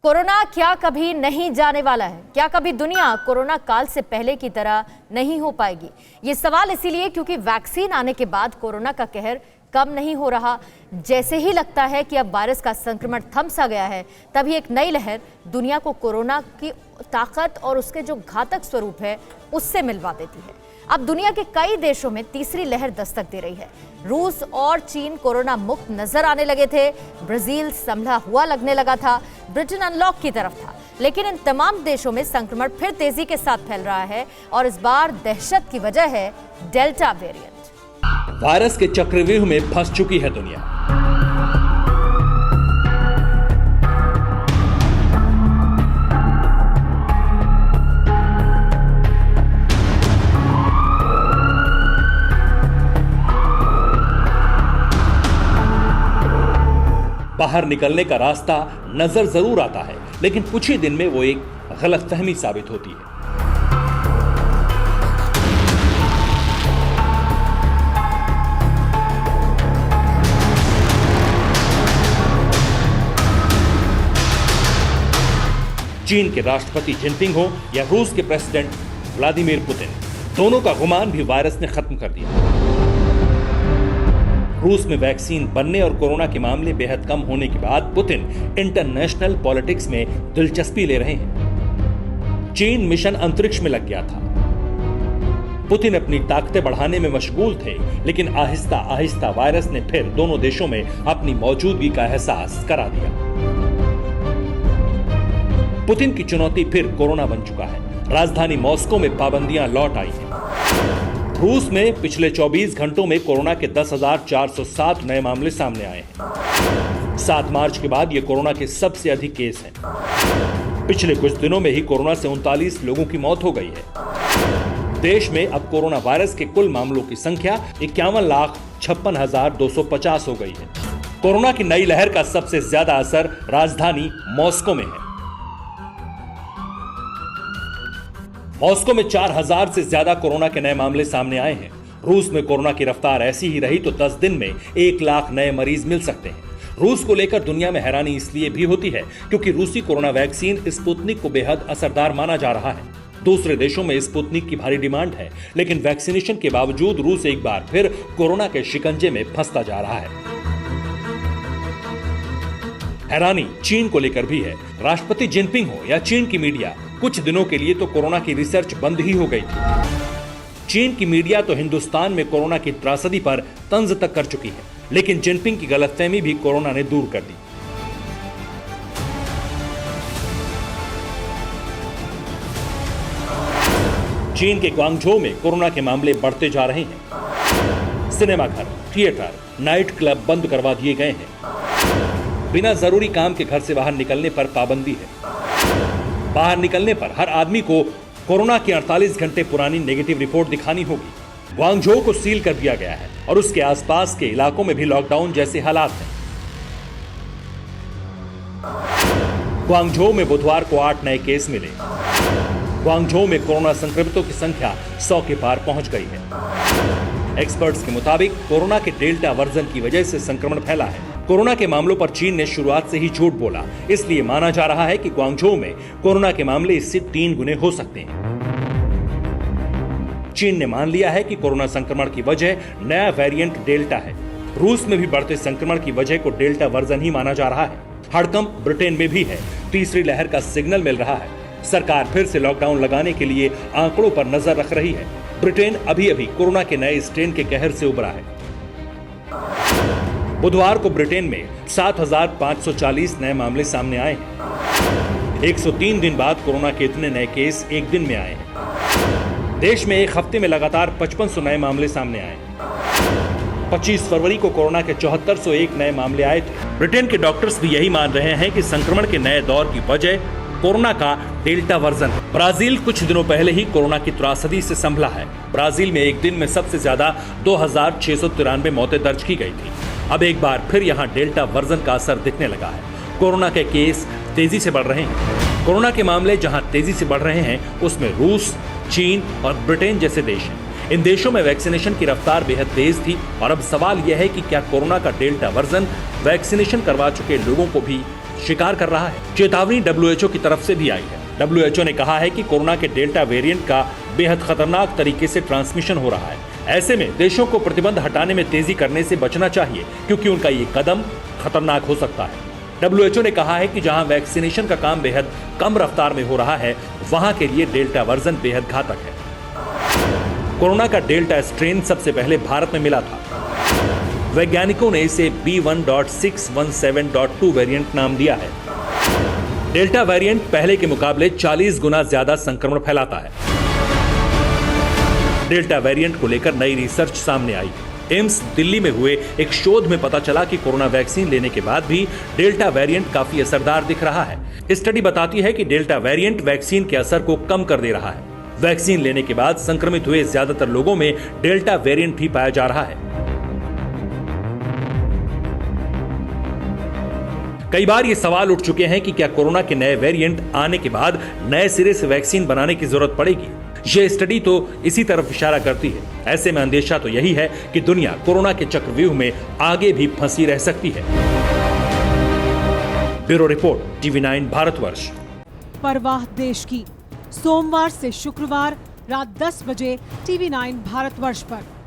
Corona क्या कभी नहीं जाने वाला है? क्या कभी दुनिया कोरोना काल से पहले की तरह नहीं हो पाएगी? ये सवाल इसीलिए क्योंकि वैक्सीन आने के बाद कोरोना का कहर कम नहीं हो रहा। जैसे ही लगता है कि अब वायरस का संक्रमण थम सा गया है, तभी एक नई लहर दुनिया को कोरोना की ताकत और उसके जो घातक स्वरूप है उससे मिलवा देती है। अब दुनिया के कई देशों में तीसरी लहर दस्तक दे रही है। रूस और चीन कोरोना मुक्त नजर आने लगे थे, ब्राजील संभला हुआ लगने लगा था, ब्रिटेन अनलॉक की तरफ था, लेकिन इन तमाम देशों में संक्रमण फिर तेजी के साथ फैल रहा है और इस बार दहशत की वजह है डेल्टा वेरिएंट। वायरस के चक्रव्यूह में फंस चुकी है दुनिया। बाहर निकलने का रास्ता नजर जरूर आता है, लेकिन कुछ ही दिन में वो एक गलतफहमी साबित होती है। चीन के राष्ट्रपति जिनपिंग हो या रूस के प्रेसिडेंट व्लादिमीर पुतिन, दोनों का गुमान भी वायरस ने खत्म कर दिया। रूस में वैक्सीन बनने और कोरोना के मामले बेहद कम होने के बाद पुतिन इंटरनेशनल पॉलिटिक्स में दिलचस्पी ले रहे हैं। चीन मिशन अंतरिक्ष में लग गया था। पुतिन अपनी ताकतें बढ़ाने में मशगूल थे, लेकिन आहिस्ता आहिस्ता वायरस ने फिर दोनों देशों में अपनी मौजूदगी का एहसास करा दिया। पुतिन की चुनौती फिर कोरोना बन चुका है। राजधानी मॉस्को में पाबंदियां लौट आई हैं। रूस में पिछले 24 घंटों में कोरोना के 10,407 नए मामले सामने आए हैं। 7 मार्च के बाद ये कोरोना के सबसे अधिक केस हैं। पिछले कुछ दिनों में ही कोरोना से 39 लोगों की मौत हो गई है। देश में अब कोरोना वायरस के कुल मामलों की संख्या 51,56,250 हो गई है। कोरोना की नई लहर का सबसे ज्यादा असर राजधानी मॉस्को में है। मॉस्को में 4,000 से ज्यादा कोरोना के नए मामले सामने आए हैं। रूस में कोरोना की रफ्तार ऐसी ही रही तो 10 दिन में 1 लाख नए मरीज मिल सकते हैं। रूस को लेकर दुनिया में हैरानी इसलिए भी होती है क्योंकि रूसी कोरोना वैक्सीन स्पुतनिक को बेहद असरदार माना जा रहा है। दूसरे देशों में स्पुतनिक की भारी डिमांड है, लेकिन वैक्सीनेशन के बावजूद रूस एक बार फिर कोरोना के शिकंजे में फंसता जा रहा है। हैरानी चीन को लेकर भी है। राष्ट्रपति जिनपिंग हो या चीन की मीडिया, कुछ दिनों के लिए तो कोरोना की रिसर्च बंद ही हो गई थी। चीन की मीडिया तो हिंदुस्तान में कोरोना की त्रासदी पर तंज तक कर चुकी है, लेकिन जिनपिंग की गलतफहमी भी कोरोना ने दूर कर दी। चीन के ग्वांगझो में कोरोना के मामले बढ़ते जा रहे हैं। सिनेमाघर, थिएटर, नाइट क्लब बंद करवा दिए गए हैं। बिना जरूरी काम के घर से बाहर निकलने पर पाबंदी है। बाहर निकलने पर हर आदमी को कोरोना की 48 घंटे पुरानी नेगेटिव रिपोर्ट दिखानी होगी। ग्वांगझो को सील कर दिया गया है और उसके आसपास के इलाकों में भी लॉकडाउन जैसे हालात हैं। ग्वांगझो में बुधवार को 8 नए केस मिले। ग्वांगझो में कोरोना संक्रमितों की संख्या 100 के पार पहुंच गई है। एक्सपर्ट्स के मुताबिक कोरोना के डेल्टा वर्जन की वजह से संक्रमण फैला है। कोरोना के मामलों पर चीन ने शुरुआत से ही झूठ बोला, इसलिए माना जा रहा है कि ग्वांगझो में कोरोना के मामले इससे 3 गुने हो सकते हैं। चीन ने मान लिया है कि कोरोना संक्रमण की वजह नया वेरिएंट डेल्टा है। रूस में भी बढ़ते संक्रमण की वजह को डेल्टा वर्जन ही माना जा रहा है। हड़कंप ब्रिटेन में भी है। तीसरी लहर का सिग्नल मिल रहा है। सरकार फिर से लॉकडाउन लगाने के लिए आंकड़ों पर नजर रख रही है। ब्रिटेन अभी अभी कोरोना के नए स्ट्रेन के कहर से उबरा है। बुधवार को ब्रिटेन में 7,540 नए मामले सामने आए हैं। 103 दिन बाद कोरोना के इतने नए केस एक दिन में आए हैं। देश में एक हफ्ते में लगातार 5500 नए मामले सामने आए। 25 फरवरी को कोरोना के 7401 नए मामले आए थे। ब्रिटेन के डॉक्टर्स भी यही मान रहे हैं कि संक्रमण के नए दौर की वजह कोरोना का डेल्टा वर्जन है। ब्राजील कुछ दिनों पहले ही कोरोना की त्रासदी से संभला है। ब्राजील में एक दिन में सबसे ज्यादा 2,693 मौतें दर्ज की गई थी। अब एक बार फिर यहां डेल्टा वर्जन का असर दिखने लगा है। कोरोना के केस तेजी से बढ़ रहे हैं। कोरोना के मामले जहां तेजी से बढ़ रहे हैं, उसमें रूस, चीन और ब्रिटेन जैसे देश हैं। इन देशों में वैक्सीनेशन की रफ्तार बेहद तेज थी और अब सवाल यह है कि क्या कोरोना का डेल्टा वर्जन वैक्सीनेशन करवा चुके लोगों को भी शिकार कर रहा है। चेतावनी WHO की तरफ से भी आई है। WHO ने कहा है कि कोरोना के डेल्टा वेरिएंट का बेहद खतरनाक तरीके से ट्रांसमिशन हो रहा है। ऐसे में देशों को प्रतिबंध हटाने में तेजी करने से बचना चाहिए, क्योंकि उनका ये कदम खतरनाक हो सकता है। WHO ने कहा है कि जहां वैक्सीनेशन का काम बेहद कम रफ्तार में हो रहा है, वहां के लिए डेल्टा वर्जन बेहद घातक है। कोरोना का डेल्टा स्ट्रेन सबसे पहले भारत में मिला था। वैज्ञानिकों ने इसे B1.617.2 वेरिएंट नाम दिया है। डेल्टा वेरिएंट पहले के मुकाबले 40 गुना ज्यादा संक्रमण फैलाता है। डेल्टा वेरिएंट को लेकर नई रिसर्च सामने आई। एम्स दिल्ली में हुए एक शोध में पता चला कि कोरोना वैक्सीन लेने के बाद भी डेल्टा वेरिएंट काफी असरदार दिख रहा है। स्टडी बताती है कि डेल्टा वेरिएंट वैक्सीन के असर को कम कर दे रहा है। वैक्सीन लेने के बाद संक्रमित हुए ज्यादातर लोगों में डेल्टा वेरिएंट भी पाया जा रहा है। कई बार ये सवाल उठ चुके हैं कि क्या कोरोना के नए वेरिएंट आने के बाद नए सिरे से वैक्सीन बनाने की जरूरत पड़ेगी। ये स्टडी तो इसी तरफ इशारा करती है। ऐसे में अंदेशा तो यही है कि दुनिया कोरोना के चक्रव्यूह में आगे भी फंसी रह सकती है। Bureau report, TV9 Bharatvarsh. परवाह देश की, सोमवार से शुक्रवार रात 10 बजे TV9 भारतवर्ष पर।